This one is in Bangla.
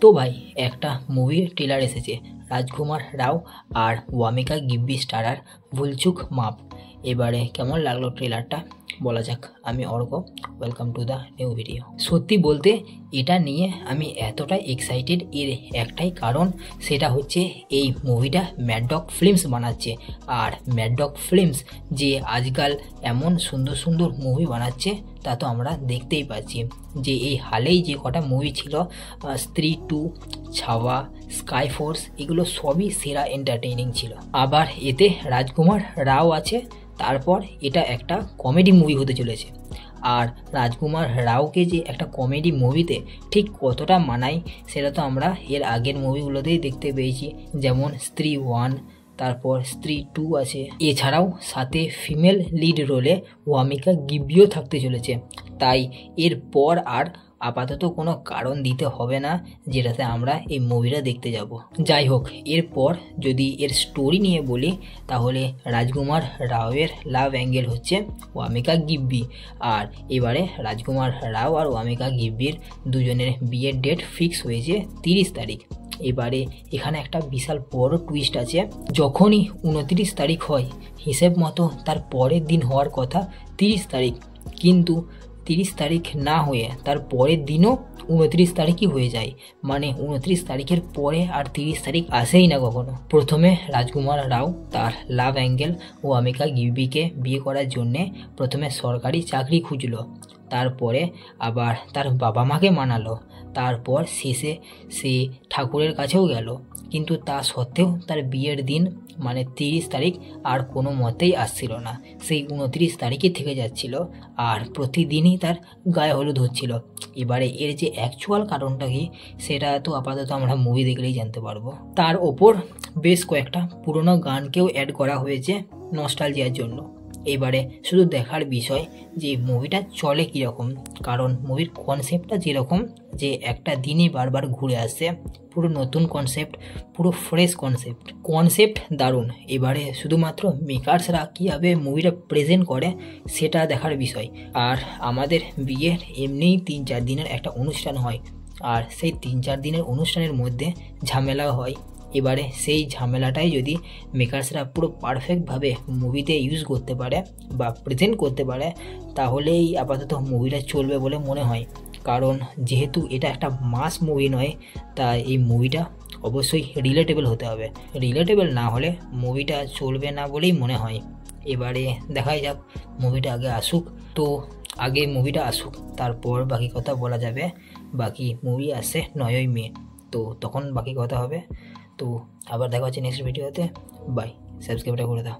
তো ভাই একটা মুভির ট্রেলার এসেছে, রাজকুমার রাও আর ওয়ামিকা গিব্বি স্টারার ভুলচুক মাপ। এবারে কেমন লাগলো ট্রেলারটা বলা যাক। আমি Arko, welcome to the new video. সত্যি বলতে এটা নিয়ে আমি এতটা এক্সাইটেড এর একটাই কারণ, সেটা হচ্ছে এই মুভিটা ম্যাড ডগ ফিল্মস বানাচ্ছে। আর ম্যাড ডগ ফিল্মস যে আজকাল এমন সুন্দর সুন্দর মুভি বানাচ্ছে তা তো আমরা দেখতেই পাচ্ছি। যে এই হালেই যে কটা মুভি ছিল, স্ত্রী 2, ছাওয়া, স্কাই ফোর্স, এগুলো সবই সেরা এন্টারটেইনিং ছিল। আবার এতে রাজকুমার রাও আছে, তারপর এটা একটা কমেডি মুভি হতে চলেছে। আর রাজকুমার রাওকে যে একটা কমেডি মুভিতে ঠিক কতটা মানায় সেটা তো আমরা এর আগের মুভিগুলোতেই দেখতে পেয়েছি, যেমন স্ত্রী 1, তারপর স্ত্রী 2 আছে। এছাড়াও সাথে ফিমেল লিড রোলে ওয়ামিকা গিব্বিও থাকতে চলেছে। তাই এরপর আর আপাতত কোনো কারণ দিতে হবে না যেটাতে আমরা এই মুভিটা দেখতে যাব। যাই হোক, এরপর যদি এর স্টোরি নিয়ে বলি তাহলে রাজকুমার রাওয়ের লাভ অ্যাঙ্গেল হচ্ছে ওয়ামিকা গিব্বি। আর এবারে রাজকুমার রাও আর ওয়ামিকা গিব্বির দুজনের বিয়ের ডেট ফিক্স হয়েছে 30 তারিখ। এবারে এখানে একটা বিশাল বড় টুইস্ট আছে। যখনই 29 তারিখ হয়, হিসেব মতো তার পরের দিন হওয়ার কথা 30 তারিখ, কিন্তু 30 তারিখ না হয়ে তার পরের দিনও 29 তারিখই হয়ে যায়। মানে 29 তারিখের পরে আর 30 তারিখ আসেই না কখনো। প্রথমে রাজকুমার রাও তার লাভ অ্যাঙ্গেল ওয়ামিকা গিব্বিকে বিয়ে করার জন্যে প্রথমে সরকারি চাকরি খুঁজলো, তারপরে আবার তার বাবা মাকে মানালো, তারপর শেষে সে ঠাকুরের কাছেও গেল। কিন্তু তা সত্ত্বেও তার বিয়ের দিন মানে 30 তারিখ আর কোনো মতেই আসছিল না, সেই 29 তারিখই থেকে যাচ্ছিল। আর প্রতিদিনই তার গায়ে হলুদ হচ্ছিল। এবারে এর যে অ্যাকচুয়াল কারণটা কি সেটা তো আপাতত আমরা মুভি দেখলেই জানতে পারবো। তার ওপর বেশ কয়েকটা পুরনো গানকেও অ্যাড করা হয়েছে নস্টালজিয়ার জন্য। এবারে শুধু দেখার বিষয় যে মুভিটা চলে কীরকম, কারণ মুভির কনসেপ্টটা যেরকম, যে একটা দিনই বারবার ঘুরে আসছে, পুরো নতুন কনসেপ্ট, পুরো ফ্রেশ কনসেপ্ট দারুণ। এবারে শুধুমাত্র মেকার্সরা কীভাবে মুভিটা প্রেজেন্ট করে সেটা দেখার বিষয়। আর আমাদের বিয়ের এমনিই 3-4 দিনের একটা অনুষ্ঠান হয়, আর সেই 3-4 দিনের অনুষ্ঠানের মধ্যে ঝামেলা হয়। এবারে সেই ঝামেলাটাই যদি মেকার্সরা পুরো পারফেক্টভাবে মুভিতে ইউজ করতে পারে বা প্রেজেন্ট করতে পারে, তাহলেই আপাতত মুভিটা চলবে বলে মনে হয়। কারণ যেহেতু এটা একটা মাস মুভি নয়, তাই এই মুভিটা অবশ্যই রিলেটেবল হতে হবে। রিলেটেবল না হলে মুভিটা চলবে না বলেই মনে হয়। এবারে দেখাই যাক, মুভিটা আগে আসুক। তো আগে মুভিটা আসুক, তারপর বাকি কথা বলা যাবে। বাকি মুভি আসছে 9ই মে, তো তখন বাকি কথা হবে। তো আবার দেখা হচ্ছে নেক্সট ভিডিওতে। বাই, সাবস্ক্রাইবটা করে দাও।